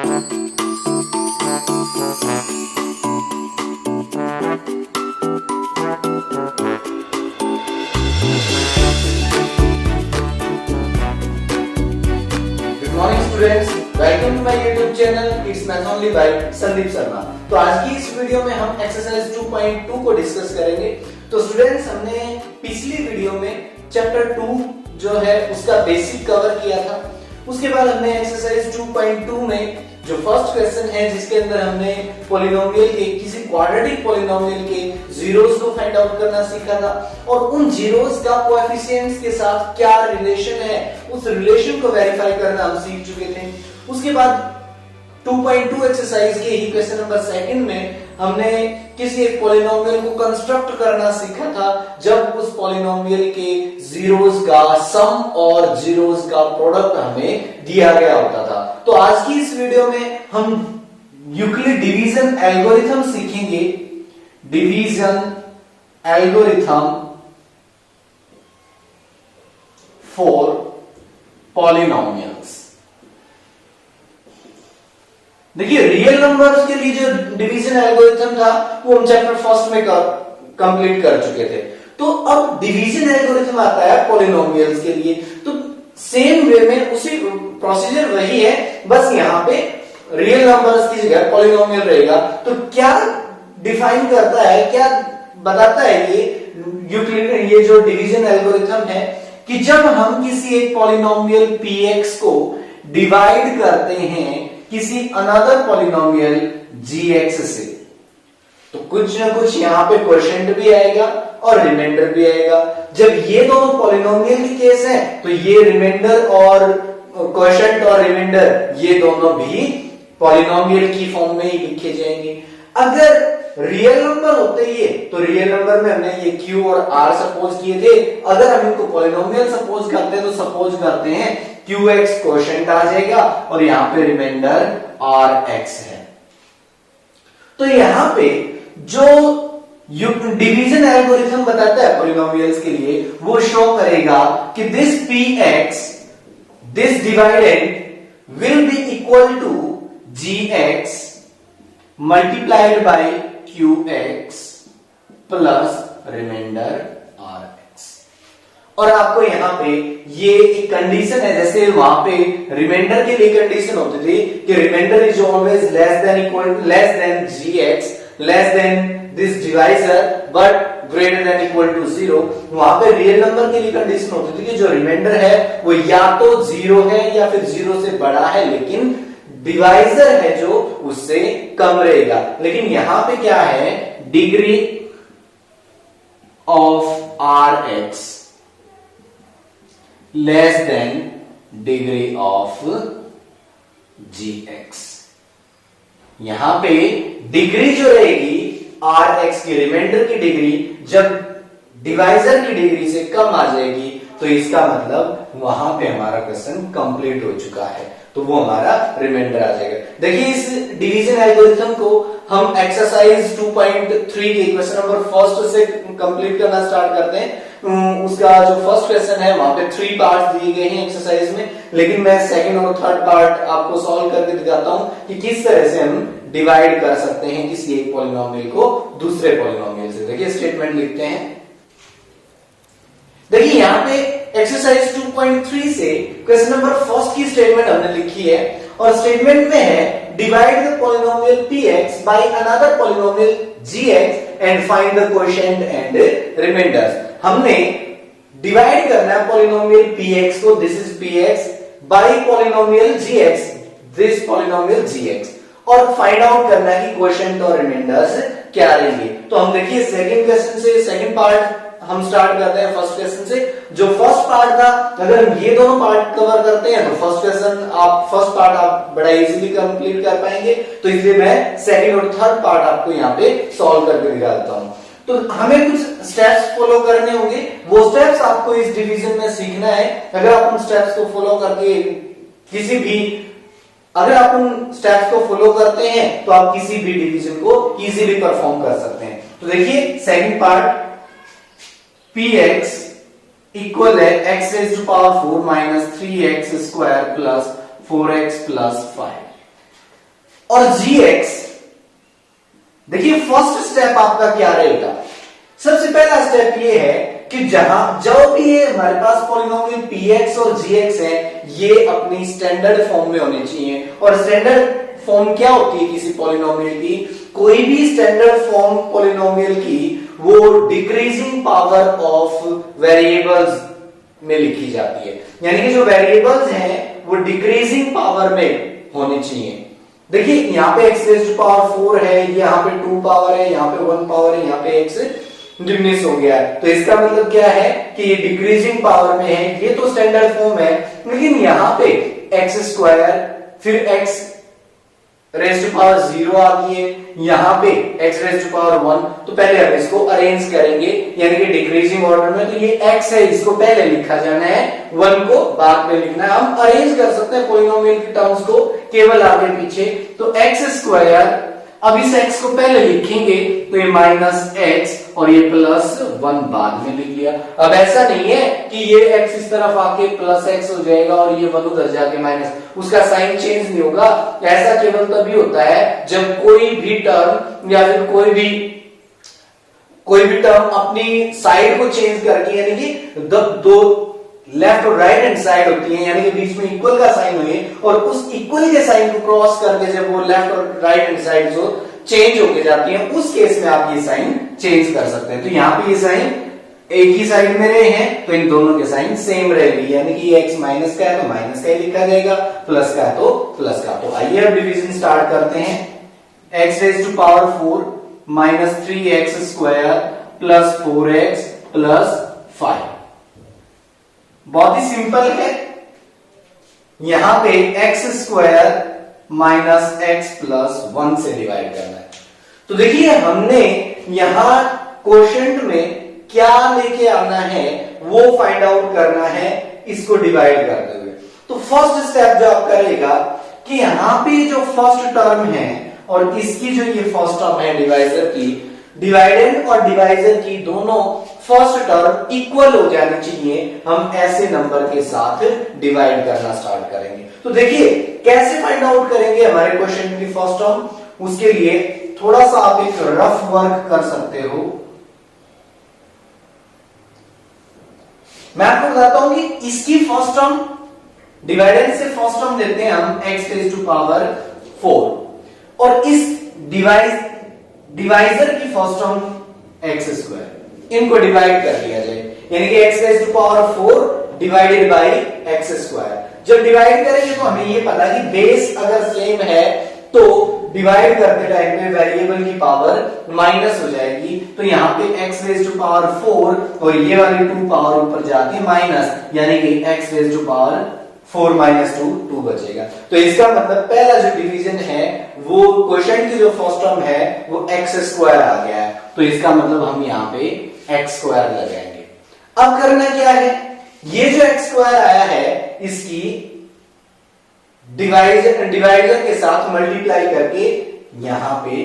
Students, welcome to my YouTube channel it's math only by Sandeep Sharma. तो आज की इस वीडियो में हम एक्सरसाइज 2.2 को डिस्कस करेंगे। तो स्टूडेंट्स, हमने पिछली वीडियो में चैप्टर 2 जो है उसका बेसिक कवर किया था। उसके बाद हमने एक्सरसाइज 2.2 में जो फर्स्ट क्वेश्चन है जिसके अंदर हमने पॉलिनोमियल के किसी क्वाड्रेटिक पॉलिनोमियल के जीरोस को फाइंड आउट करना सीखा था और उन जीरोस का कोएफिशिएंट्स के साथ क्या रिलेशन है उस रिलेशन को वेरीफाई करना हम सीख चुके थे। उसके बाद 2.2 एक्सरसाइज के ही क्वेश्चन नंबर 2 में हमने किसी एक पॉलिनोमियल को कंस्ट्रक्ट करना सीखा था जब उस पॉलिनोमियल के जीरोस का सम और जीरोस का प्रोडक्ट हमें दिया गया होता था। तो आज की इस वीडियो में हम यूक्लिड डिवीजन एल्गोरिथम सीखेंगे। Division algorithm for polynomials. देखिए, रियल नंबर्स के लिए जो डिवीजन एल्गोरिथम था वो हम चैप्टर फर्स्ट में कंप्लीट कर चुके थे। तो अब डिवीजन एल्गोरिथम आता है पॉलिनोमियल्स के लिए। तो सेम वे में उसी प्रोसीजर वही है, बस यहां पे रियल नंबर्स की जगह पॉलिनोमियल रहेगा। तो क्या डिफाइन करता है, क्या बताता है ये ये जो डिवीजन एल्गोरिथम है कि जब हम किसी एक पॉलिनोमियल px को डिवाइड करते हैं किसी अनदर पॉलिनोमियल gx से, तो कुछ ना कुछ यहां पे क्वोशिएंट भी आएगा और रिमाइंडर भी आएगा। जब ये दोनों पॉलिनोमियल की केस है तो ये रिमाइंडर और क्वोशिएंट और रिमाइंडर ये दोनों भी पॉलिनोमियल की फॉर्म में ही लिखे जाएंगे। अगर रियल नंबर होते ये तो रियल नंबर में हमने ये q और r सपोज किए थे। अगर हम इनको पॉलिनोमियल सपोज करते हैं तो सपोज करते हैं qx क्वोशिएंट आ जाएगा और यहां पे रिमाइंडर rx है। तो यहां पे जो डिवीजन एल्गोरिथम बताता है पॉलिनोमियल्स के लिए वो शो करेगा कि this px, this dividend will be equal to gx multiplied by qx plus remainder rx। और आपको यहां पे ये एक कंडीशन है, जैसे वहां पे रिमाइंडर के लिए कंडीशन होती थी कि remainder is always less than gx, less than this divisor but greater than equal to 0। वहां पे रियल नंबर के लिए कंडीशन होती थी कि जो रिमाइंडर है वो या तो 0 है या फिर 0 से बड़ा है, लेकिन डिवाइजर है जो उससे कम रहेगा। लेकिन यहां पे क्या है, degree of rx less than degree of gx। यहां पे डिग्री जो रहेगी rx की, रिमाइंडर की डिग्री जब डिवाइजर की डिग्री से कम आ जाएगी तो इसका मतलब वहां पे हमारा क्वेश्चन कंप्लीट हो चुका है, तो वो हमारा रिमाइंडर आ जाएगा। देखिए, इस डिवीजन एल्गोरिथम को हम एक्सरसाइज 2.3 के क्वेश्चन नंबर फर्स्ट से कंप्लीट करना स्टार्ट करते हैं। उसका जो फर्स्ट क्वेश्चन है वहां पे 3 पार्ट्स दिए गए हैं एक्सरसाइज में, लेकिन मैं सेकंड और थर्ड पार्ट आपको सॉल्व करके दिखाता हूं कि किस तरह से हम डिवाइड कर सकते हैं किसी एक पॉलिनोमियल को दूसरे पॉलिनोमियल से। देखिए, स्टेटमेंट लिखते हैं। देखिए, यहां पे एक्सरसाइज 2.3 से क्वेश्चन नंबर फर्स्ट की स्टेटमेंट हमने लिखी है और स्टेटमेंट में है divide the polynomial px by another polynomial gx and find the quotient and remainders. हमने डिवाइड करना है पॉलिनोमियल px को, this is px, by polynomial gx, this polynomial gx, और फाइंड आउट करना है कि क्वोशिएंट और रिमाइंडर्स क्या रहेंगे। तो हम देखिए सेकंड क्वेश्चन से, सेकंड पार्ट हम स्टार्ट करते हैं फर्स्ट क्वेश्चन से। जो फर्स्ट पार्ट था, अगर हम ये दोनों पार्ट कवर करते हैं तो फर्स्ट पार्ट आप बड़ा इजीली कंप्लीट कर पाएंगे। तो इसलिए मैं सेकंड और थर्ड पार्ट आपको यहाँ पे सॉल्व करके दिखा देता हूं। तो हमें कुछ स्टेप्स फॉलो करने होंगे, वो स्टेप्स आपको इस डिवीजन में सीखना है। अगर आप उन स्टेप्स को फॉलो करके अगर आप उन स्टेप्स को फॉलो करते हैं तो आप किसी भी डिवीजन को इजीली परफॉर्म कर सकते हैं। तो देखिए, सेकंड पार्ट px इक्वल है x raised to power 4 minus 3x square plus 4x plus 5। और gx, देखिए फर्स्ट स्टेप आपका क्या रहेगा। सबसे पहला स्टेप ये है कि जो भी ये हमारे पास पॉलिनोमियल px और gx है ये अपनी स्टैंडर्ड फॉर्म में होने चाहिए। और स्टैंडर्ड फॉर्म क्या होती है किसी पॉलिनोमियल की? कोई भी स्टैंडर्ड फॉर्म पॉलिनोमियल की वो डिक्रीजिंग पावर ऑफ वेरिएबल्स में लिखी जाती है, यानी कि जो वेरिएबल्स हैं वो डिक्रीजिंग पावर में होने चाहिए। देखिए यहाँ पे x रेज़ टू पावर 4 है, यहाँ पे 2 पावर है, यहाँ पे 1 पावर है, यहाँ पे x डिमिनिश हो गया है। तो इसका मतलब क्या है कि ये डिक्रीजिंग पावर में है, ये तो स्टैंडर्ड फॉर्म है। लेकिन यहाँ पे एक्स स्क्वायर फिर x रेज़ टू पावर 0 आ गई है, यहाँ पे x रेज़ टू पावर 1। तो पहले हम इसको अरेंज करेंगे, यानी कि डिक्रीजिंग ऑर्डर में। तो ये x है, इसको पहले लिखा जाना है, 1 को बाद में लिखना है। हम अरेंज कर सकते हैं पॉलिनोमियल की टर्म्स को केवल आगे पीछे। तो x स्क्वायर, अब इस x को पहले लिखेंगे तो ये माइनस x और ये प्लस 1 बाद में लिख लिया। अब ऐसा नहीं है कि ये x इस तरफ आके प्लस x हो जाएगा और ये 1 उधर जाके माइनस, उसका साइन चेंज नहीं होगा। ऐसा केवल तभी होता है जब कोई भी टर्म या फिर कोई भी टर्म अपनी साइड को चेंज करके, यानी कि दो लेफ्ट और राइट हैंड साइड होती है, यानी कि बीच में इक्वल का साइन हुए और उस इक्वल के साइन को क्रॉस करके जब वो लेफ्ट और राइट हैंड साइड जो चेंज होके जाती है, उस केस में आप ये साइन चेंज कर सकते हैं। तो यहाँ पे ये साइन एक ही साइड में रहे हैं तो इन दोनों के साइन सेम रहेगी, यानी कि x माइनस का है तो माइनस का ही लिखा जाएगा, प्लस का है तो प्लस का। तो आइए अब डिवीजन स्टार्ट करते हैं। x raise to power 4 minus 3x square plus 4x plus 5। बहुत ही सिंपल है। यहां पे x square minus x plus 1 से डिवाइड करना है। तो देखिए हमने यहां क्वोशंट में क्या लेके आना है वो फाइंड आउट करना है इसको डिवाइड करते हुए। तो फर्स्ट स्टेप जो आप करेगा कि यहां पे जो फर्स्ट टर्म है और इसकी जो ये फर्स्ट टर्म है डिवाइजर की, डिवाइडेंड और डिवाइजर की दोनों फर्स्ट टर्म इक्वल हो जानी चाहिए। हम ऐसे नंबर के साथ डिवाइड करना स्टार्ट करेंगे। तो देखिए कैसे फाइंड आउट करेंगे हमारे क्वेश्चन की फर्स्ट टर्म, उसके लिए थोड़ा सा आप एक रफ वर्क कर सकते हो। मैं आपको बताता हूं कि इसकी फर्स्ट टर्म, डिवाइडेंड से फर्स्ट टर्म लेते हैं हम x रेज़ टू पावर 4 और इस डिवाइजर की फर्स्ट टर्म x स्क्वायर, इनको डिवाइड कर दिया जाए, यानी कि x raise to power 4 divided by x square. जब डिवाइड करेंगे तो हमें ये पता कि बेस अगर सेम है तो डिवाइड करते टाइम पे वेरिएबल की पावर माइनस हो जाएगी। तो यहाँ पे x रेज़ टू पावर 4 और ये वाली 2 पावर ऊपर जाके माइनस, यानी कि x raise to power 4 minus 2 बचेगा। तो इसका मतलब पहला जो डिवीजन है वो क्वोशंट की जो फर्स्ट टर्म है वो x स्क्वायर आ गया है। तो इसका मतलब हम यहाँ पे x स्क्वायर लगाएंगे। अब करना क्या है, ये जो x स्क्वायर आया है इसकी डिवाइजर के साथ मल्टीप्लाई करके यहां पे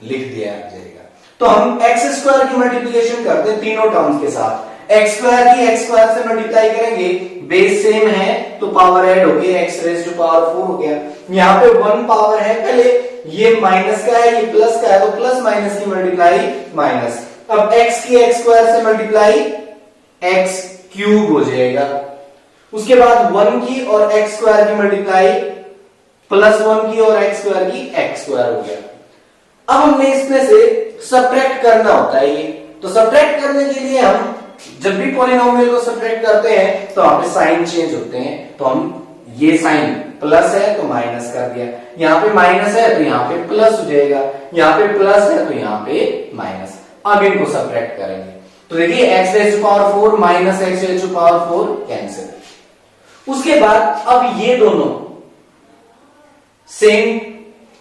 लिख दिया जाएगा। तो हम x स्क्वायर की मल्टीप्लिकेशन करते हैं तीनों टर्म्स के साथ। x स्क्वायर की x स्क्वायर से मल्टीप्लाई करेंगे, बेस सेम है तो पावर ऐड हो गया, x रेज़ टू पावर 4 हो गया। यहाँ पे 1 पावर है, पहले ये माइनस का है ये प्लस का है तो प्लस माइनस की मल्टीप्लाई माइनस। अब x की x स्क्वायर से मल्टीप्लाई x क्यूब हो जाएगा। उसके बाद 1 की और x स्क्वायर की मल्टीप्लाई प्लस 1 की और x स्क्वायर की x स्क्वायर हो गया। अब हमने इसमें से सब्ट्रैक्ट करना होता है ये। तो सब्ट्रैक्ट करने के लिए हम जब भी पॉलिनोमियल को सब्ट्रैक्ट करते हैं तो वहां पे साइन चेंज होते हैं। तो हम ये साइन प्लस है तो माइनस कर दिया, यहाँ पे माइनस है तो यहाँ पे प्लस हो जाएगा, यहाँ पे प्लस है तो यहाँ पे माइनस। अब इनको सब्ट्रैक्ट करेंगे तो देखिए x raise to power 4 minus x raise to power 4 cancel. उसके बाद अब ये दोनों सेम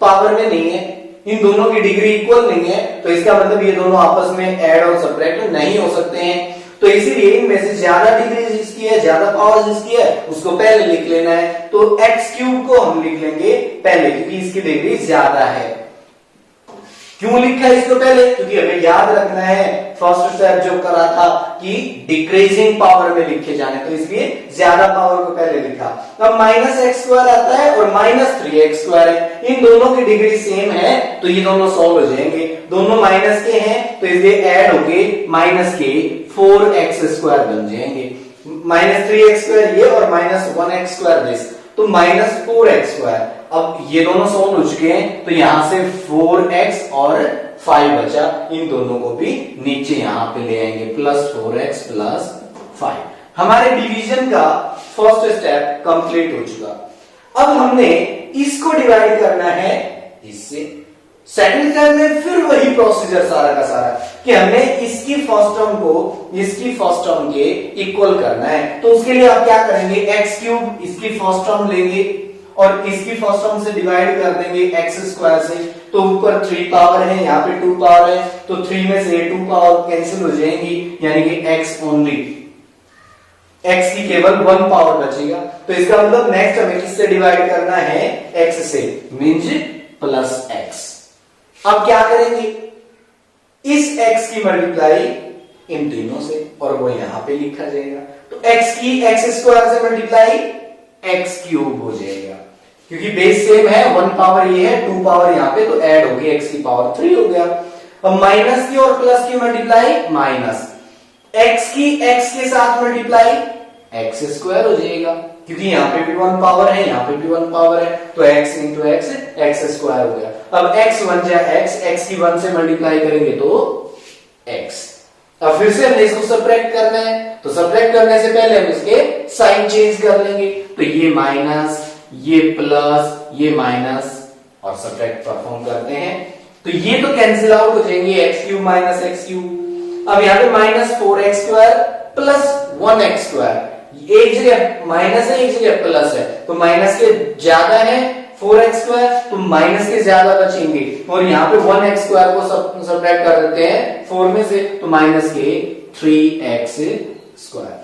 पावर में नहीं है, इन दोनों की डिग्री इक्वल नहीं है, तो इसका मतलब ये दोनों आपस में ऐड और सब्ट्रैक्ट नहीं हो सकते हैं। तो इसीलिए इनमें से ज्यादा डिग्री जिसकी है, ज्यादा पावर जिसकी है उसको पहले लिख लेना है। तो x क्यूब को हम लिख लेंगे पहले क्योंकि इसकी डिग्री ज्यादा है, क्यों लिखा है इसको पहले? क्योंकि हमें याद रखना है फर्स्ट स्टेप जो करा था कि डिक्रीजिंग पावर में लिखे जाने, तो इसलिए ज्यादा पावर को पहले लिखा। अब माइनस एक्स स्क्वायर आता है और माइनस 3x स्क्वायर है, इन दोनों की डिग्री सेम है तो ये दोनों सॉल्व हो जाएंगे। दोनों माइनस के हैं तो इसलिए ऐड होके माइनस के 4x स्क्वायर बन जाएंगे। माइनस 3x स्क्वायर ये और माइनस 1x स्क्वायर दिस, तो माइनस 4x स्क्वायर। अब ये दोनों सॉल्व हो चुके हैं तो यहां से 4x और 5 बचा, इन दोनों को भी नीचे यहां पे ले आएंगे, प्लस 4x प्लस 5। हमारे डिवीजन का फर्स्ट स्टेप कंप्लीट हो चुका। अब हमने इसको डिवाइड करना है इससे। सेकंड स्टेप में फिर वही प्रोसीजर सारा का सारा कि हमने इसकी फर्स्ट टर्म को इसकी फर्स्ट टर्म के इक्वल करना है। तो उसके लिए आप क्या करेंगे, एक्स क्यूब इसकी फर्स्ट टर्म लेंगे और इसकी फर्स्ट टर्म से डिवाइड कर देंगे एक्स स्क्वायर से, तो ऊपर 3 पावर है, यहाँ पे 2 पावर है, तो 3 में से 2 पावर कैंसिल हो जाएंगी, यानी कि एक्स ओनली, एक्स की केवल 1 पावर बचेगा। तो इसका मतलब नेक्स्ट हमें किससे डिवाइड करना है, एक्स से, मींस प्लस एक्स। अब क्या करेंगे, इस x की मल्टीप्लाई इन तीनों से और वो यहां पे लिखा जाएगा। तो x की x स्क्वायर से मल्टीप्लाई x क्यूब हो जाएगा, क्योंकि बेस सेम है, 1 पावर ये है, 2 पावर यहां पे, तो ऐड हो गई x की पावर 3 हो गया। अब माइनस की और प्लस की मल्टीप्लाई माइनस, x की x के साथ मल्टीप्लाई x स्क्वायर हो जाएगा, क्योंकि यहाँ पे भी 1 पावर है, यहाँ पे भी 1 पावर है, तो x into x x square हो गया। अब x 1 जा x की 1 से मल्टीप्लाई करेंगे तो x। अब फिर से हमने इसको सब्ट्रैक्ट करना है, तो सब्ट्रैक्ट करने से पहले हम इसके साइन चेंज कर लेंगे, तो ये माइनस, ये प्लस, ये माइनस, और सब्ट्रैक्ट परफॉर्म करते हैं तो ये तो कैंसिल आउट हो जाएंगे, x cube minus x cube. अब यहाँ पे minus 4x square plus 1x square, एक जगह माइनस है एक जगह प्लस है, तो माइनस के ज्यादा है 4x स्क्वायर, तो माइनस के ज्यादा बचेंगे, और यहाँ पे 1x स्क्वायर को सब्ट्रैक्ट कर देते हैं 4 में से, तो माइनस के 3x square,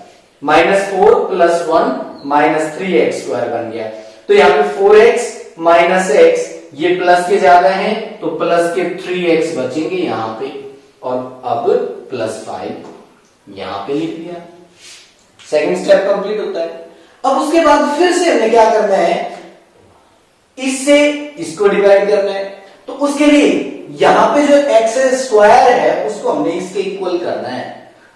minus 4 plus 1 minus 3x square बन गया। तो यहाँ पे 4x माइनस x, ये प्लस के ज्यादा है तो प्लस के 3x बचेंगे यहाँ पे, और अब प्लस 5 यहाँ पे लिख दिया। सेकंड स्टेप कंप्लीट होता है। अब उसके बाद फिर से हमने क्या करना है, इससे इसको डिवाइड करना है, तो उसके लिए यहां पे जो एक्स स्क्वायर है उसको हमने इसके इक्वल करना है।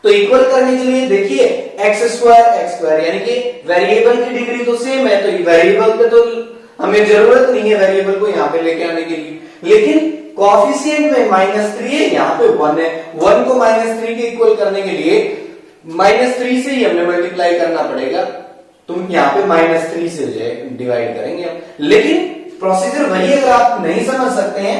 तो इक्वल करने के लिए देखिए एक्स स्क्वायर यानी कि वेरिएबल की डिग्री तो सेम है, तो वेरिएबल पे तो हमें जरूरत नहीं है वेरिएबल को यहां पे लेके आने के लिए, लेकिन कोएफिशिएंट में -3 है, यहाँ पे 1 है, 1 को -3 के इक्वल करने के लिए -3 से ही हमें मल्टीप्लाई करना पड़ेगा, तो यहाँ पे -3 से डिवाइड करेंगे हम। लेकिन प्रोसीजर वही है, अगर आप नहीं समझ सकते हैं,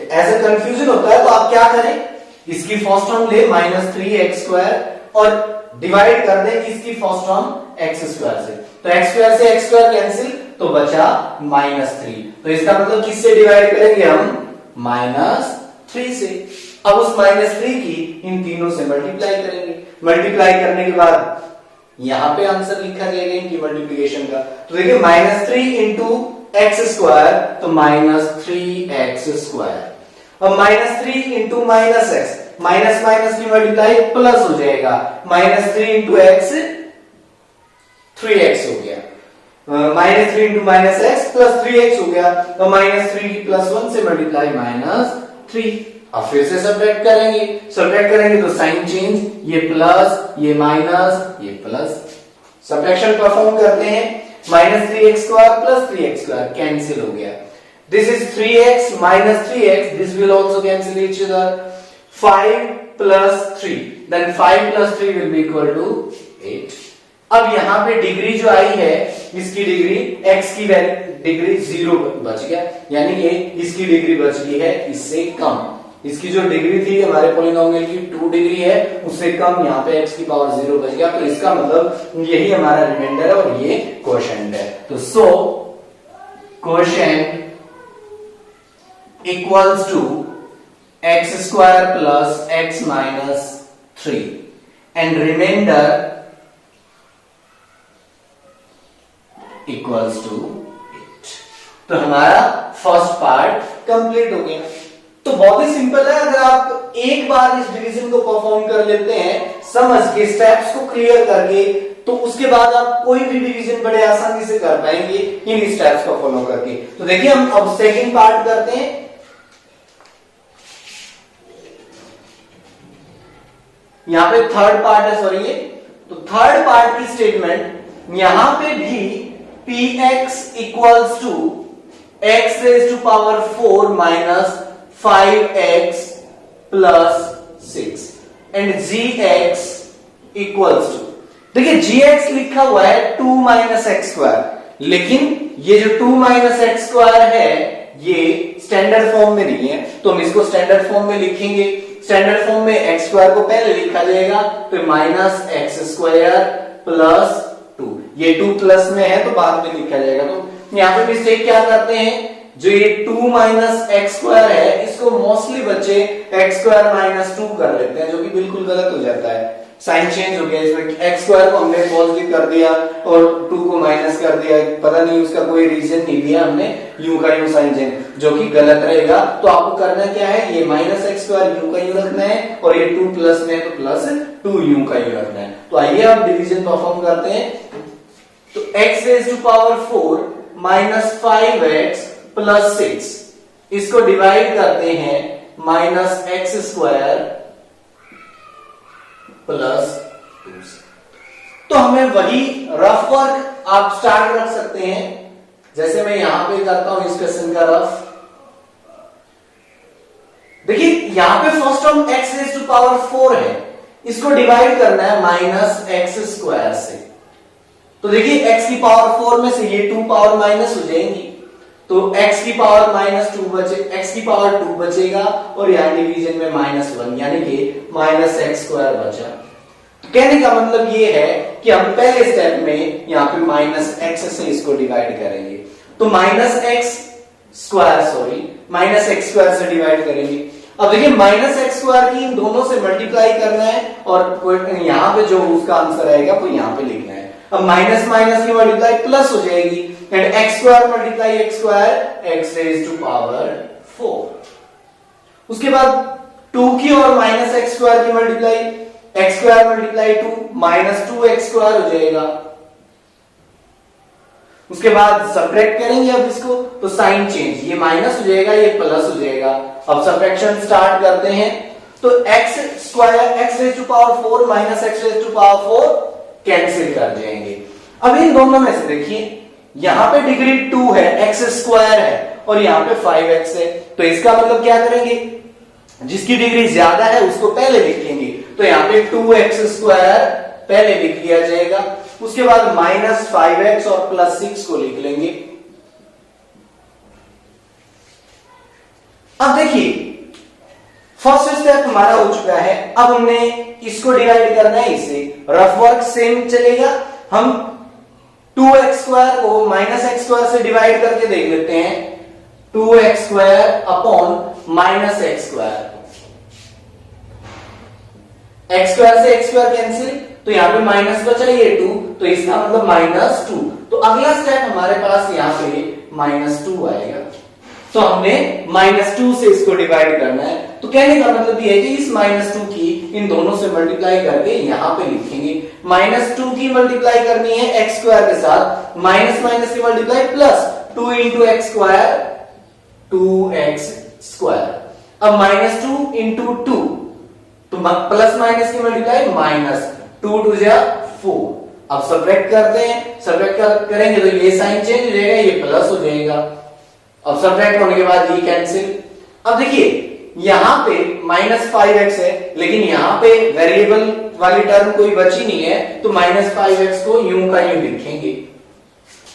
ऐसा कंफ्यूजन होता है, तो आप क्या करें, इसकी फर्स्ट टर्म ले -3x स्क्वायर और डिवाइड कर दें इसकी फर्स्ट टर्म x स्क्वायर से, तो x स्क्वायर से x स्क्वायर कैंसिल, तो बचा -3, तो इसका मतलब किससे डिवाइड करेंगे हम, -3 से। अब उस -3 की इन तीनों से मल्टीप्लाई करेंगे, मल्टीप्लाई करने के बाद यहां पे आंसर लिखा जाएगा इनकी मल्टीप्लिकेशन का, तो देखिए -3 इंटू एक्स स्क्वायर, तो -3x स्क्वायर। अब -3 into minus x, minus minus की मल्टीप्लाई प्लस हो जाएगा, -3 इंटू एक्स 3x हो गया, -3 into minus x plus 3x हो गया, तो -3 की प्लस 1 से मल्टीप्लाई -3। अब फिर से सब्ट्रैक्ट करेंगे तो साइन चेंज, ये प्लस, ये माइनस, ये प्लस, सब्ट्रैक्शन परफॉर्म करते हैं, -3x square plus 3x square cancel हो गया, this is 3x minus 3x, this will also cancel each other, 5 plus 3, then 5 plus 3 will be equal to 8। अब यहां पे डिग्री जो आई है, इसकी डिग्री x की डिग्री 0 बच गया, यानी कि इसकी डिग्री बच गई है इससे कम, इसकी जो डिग्री थी हमारे पॉलिनोमियल की 2 डिग्री है, उससे कम यहाँ पे x की पावर 0 बच गया, तो इसका मतलब यही हमारा रिमाइंडर है और ये क्वोशिएंट है। तो so quotient equals to x square plus x minus 3 and remainder equals to 8। तो हमारा फर्स्ट पार्ट कंप्लीट हो गया। तो बहुत ही सिंपल है, अगर आप एक बार इस डिवीजन को परफॉर्म कर लेते हैं समझ के, स्टेप्स को क्लियर करके, तो उसके बाद आप कोई भी डिवीजन बड़े आसानी से कर पाएंगे इन स्टेप्स को फॉलो करके। तो देखिए हम अब सेकंड पार्ट करते हैं। यहां पे थर्ड पार्ट है, सॉरी ये, तो थर्ड पार्ट की स्टेटमेंट यहां पे भी px equals to x raise to power 4 minus 5x plus 6 and gx equals to, देखिए gx लिखा हुआ है 2 माइनस एक्स स्क्वायर, लेकिन ये जो 2 माइनस एक्स स्क्वायर है ये स्टैंडर्ड फॉर्म में नहीं है, तो हम इसको स्टैंडर्ड फॉर्म में लिखेंगे। स्टैंडर्ड फॉर्म में एक्स स्क्वायर को पहले लिखा जाएगा, तो माइनस एक्स स्क्वायर प्लस 2, ये 2 प्लस में है तो बाद में लिखा जाएगा। तो यहां पे मिस्टेक क्या करते हैं, जो ये 2 माइनस एक्स स्क्वायर है इसको मोस्टली बच्चे एक्स स्क्वायर माइनस 2 कर लेते हैं, जो कि बिल्कुल गलत हो जाता है। साइन चेंज हो गया इसमें, एक्स स्क्वायर को हमने पॉजिटिव कर दिया और 2 को माइनस कर दिया, पता नहीं उसका कोई रीजन नहीं दिया हमने, यूं का यूं साइन चेंज, जो कि गलत रहेगा। तो आपको करना क्या है, ये माइनस एक्स स्क्वायर यूं का यूं रखना है और ये 2 प्लस में है तो प्लस 2 यूं का यूं रखना है। तो आइए आप डिवीजन परफॉर्म करते हैं। तो x raise to power 4 minus 5x plus 6, इसको डिवाइड करते हैं माइनस एक्स स्क्वायर प्लस 2। तो हमें वही रफ वर्क आप स्टार्ट रख सकते हैं, जैसे मैं यहां पे करता हूं इस क्वेश्चन का रफ। देखिए यहां पे first term x raise to power 4 है, इसको डिवाइड करना है माइनस एक्स स्क्वायर से। तो देखिए x की पावर 4 में से ये 2 पावर माइनस हो जाएंगी, तो x की पावर माइनस 2 बचे, x की पावर 2 बचेगा और यहां डिवीजन में माइनस 1 यानी कि माइनस एक्स स्क्वायर बचा। तो कहने का मतलब ये है कि हम पहले स्टेप में यहां पे माइनस एक्स से इसको डिवाइड करेंगे, तो minus X square, sorry minus X square से डिवाइड करेंगे। अब देखिए माइनस एक्स स्क्वायर की इन दोनों से मल्टीप्लाई करना है और यहां पे जो उसका आंसर आएगा वो यहां पे लिखना है। अब माइनस माइनस की मल्टीप्लाई प्लस हो जाएगी and X square multiply X square X raise to power 4। उसके बाद 2 की और माइनस एक्स स्क्वायर की multiply, X square multiply 2 minus 2 X square हो जाएगा। उसके बाद सब्ट्रैक्ट करेंगे अब इसको, तो साइन चेंज, ये माइनस हो जाएगा ये प्लस हो जाएगा। अब सब्ट्रैक्शन स्टार्ट करते हैं, तो X square X raise to power 4 minus X raise to power 4 cancel कर जाएंगे। अब इन दोनों में से देखिए यहां पे डिग्री 2 है, एक्स स्क्वायर है और यहां पे 5x है, तो इसका मतलब क्या करेंगे, जिसकी डिग्री ज्यादा है उसको पहले लिखेंगे, तो यहां पे 2x स्क्वायर पहले लिख लिया जाएगा। उसके बाद माइनस 5x और प्लस 6 को लिख लेंगे। अब देखिए फर्स्ट स्टेप हमारा हो चुका है, अब हमने इसको डिवाइड करना है इससे, रफ वर्क सेम चलेगा। हम 2x स्क्वायर को माइनस एक्स स्क्वायर से डिवाइड करके देख लेते हैं, 2x square upon minus X square, x square से एक्स स्क्वायर कैंसिल, तो यहां पे माइनस बचा ये 2, तो इसका मतलब माइनस 2। तो अगला स्टेप हमारे पास यहां पे माइनस 2 आएगा, तो हमने माइनस 2 से इसको डिवाइड करना है। तो कहने का मतलब ये है कि इस माइनस 2 की इन दोनों से मल्टीप्लाई करके यहां पे लिखेंगे। माइनस 2 की मल्टीप्लाई करनी है एक्स स्क्वायर के साथ, माइनस माइनस की multiply plus 2 into x square 2x square. अब माइनस 2 इंटू 2, तो प्लस माइनस की मल्टीप्लाई माइनस 2 2 जा 4। अब सब्ट्रैक्ट करते हैं, सब्ट्रैक्ट करेंगे तो ये साइन चेंज हो जाएगा, ये प्लस हो जाएगा। अब सब्ट्रैक्ट होने के बाद ये कैंसिल। अब देखिए यहां पे माइनस 5x है, लेकिन यहां पे वेरिएबल वाली टर्म कोई बची नहीं है, तो माइनस 5x को यूं का यूं लिखेंगे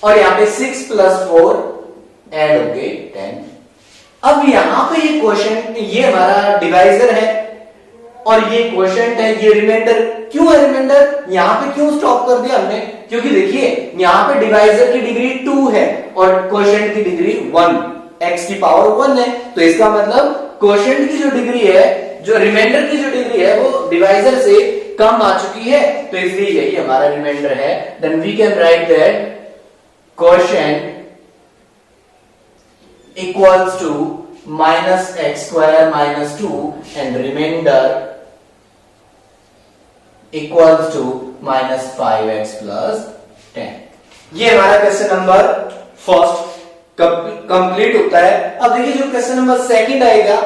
और यहां पे 6 प्लस 4 ऐड हो गए 10। अब यहां पे ये क्वोशिएंट, ये हमारा डिवाइजर है और ये क्वोशिएंट है, ये रिमाइंडर। क्यों है रिमाइंडर, यहां पे क्यों स्टॉप कर दिया हमने, क्योंकि देखिए यहां पे डिवाइजर की डिग्री 2 है और क्वोशिएंट की डिग्री 1, x की पावर 1 है, तो इसका मतलब क्वोशिएंट की जो डिग्री है, जो रिमाइंडर की जो डिग्री है वो डिवाइजर से कम आ चुकी है, तो इसलिए यही हमारा रिमाइंडर है। Then we can write that quotient equals to minus x square minus 2 and remainder equals to minus 5x plus 10। ये हमारा क्वेश्चन नंबर फर्स्ट कंप्लीट होता है। अब देखिए जो क्वेश्चन नंबर सेकंड आएगा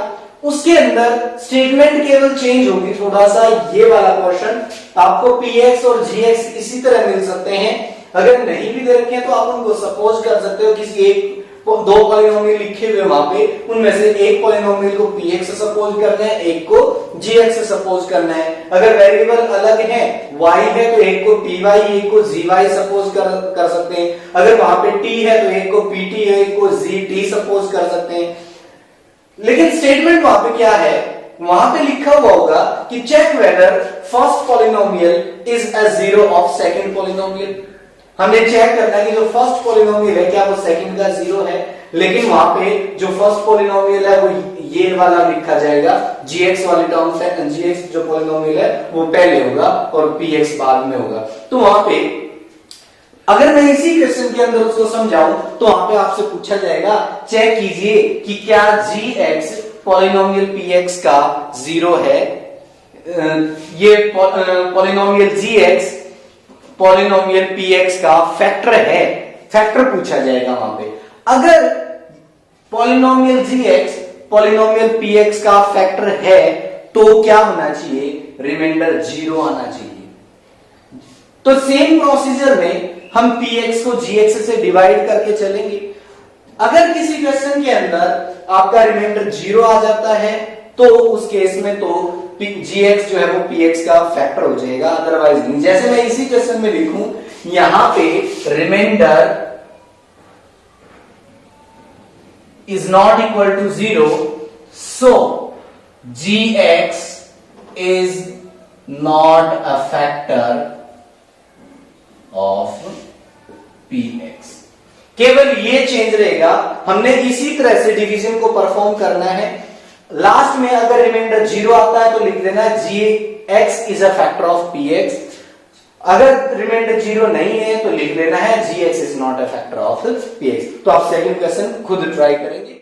उसके अंदर स्टेटमेंट केवल चेंज होगी थोड़ा सा। ये वाला पोर्शन आपको px और gx इसी तरह मिल सकते हैं। अगर नहीं भी दे रखे हैं तो आप उनको सपोज कर सकते हो किसी एक दो पॉलिनोमियल लिखे हुए वहां पे, उनमें से एक पॉलिनोमियल को px से सपोज करना है, एक को gx से सपोज करना है। अगर वेरिएबल अलग है, y है तो एक को py, एक को gy सपोज कर सकते हैं। अगर वहां पे t है तो एक को pt है, एक को gt सपोज कर सकते हैं। लेकिन स्टेटमेंट वहां पे क्या है, वहां पे लिखा हुआ होगा कि check whether first polynomial is a zero of second polynomial. हमने चेक करना है कि जो फर्स्ट पॉलिनोमियल है क्या वो सेकंड का जीरो है। लेकिन वहां पे जो फर्स्ट पॉलिनोमियल है वो ये वाला लिखा जाएगा, gx वाली टर्म पे gx जो पॉलिनोमियल है वो पहले होगा और px बाद में होगा। तो वहां पे अगर मैं इसी क्वेश्चन के अंदर उसको समझाऊं तो वहां पे आपसे पूछा जाएगा चेक कीजिए कि क्या gx पॉलिनोमियल px का जीरो है। ये पॉलिनोमियल gx पॉलिनोमियल px का फैक्टर है, फैक्टर पूछा जाएगा वहां पे। अगर पॉलिनोमियल gx पॉलिनोमियल px का फैक्टर है तो क्या होना चाहिए, रिमाइंडर जीरो आना चाहिए। तो सेम प्रोसीजर में हम px को gx से डिवाइड करके चलेंगे। अगर किसी क्वेश्चन के अंदर आपका रिमाइंडर जीरो आ जाता है तो उस केस में तो gx जो है वो px का फैक्टर हो जाएगा, अदरवाइज नहीं। जैसे मैं इसी क्वेश्चन में लिखूं, यहां पे remainder is not equal to zero, so gx is not a factor of px। केवल ये चेंज रहेगा, हमने इसी तरह से डिवीजन को परफॉर्म करना है। लास्ट में अगर रिमाइंडर जीरो आता है तो लिख देना gx is a factor of px। अगर रिमाइंडर जीरो नहीं है तो लिख लेना है gx is not a factor of px। तो आप सेकंड क्वेश्चन खुद ट्राई करेंगे।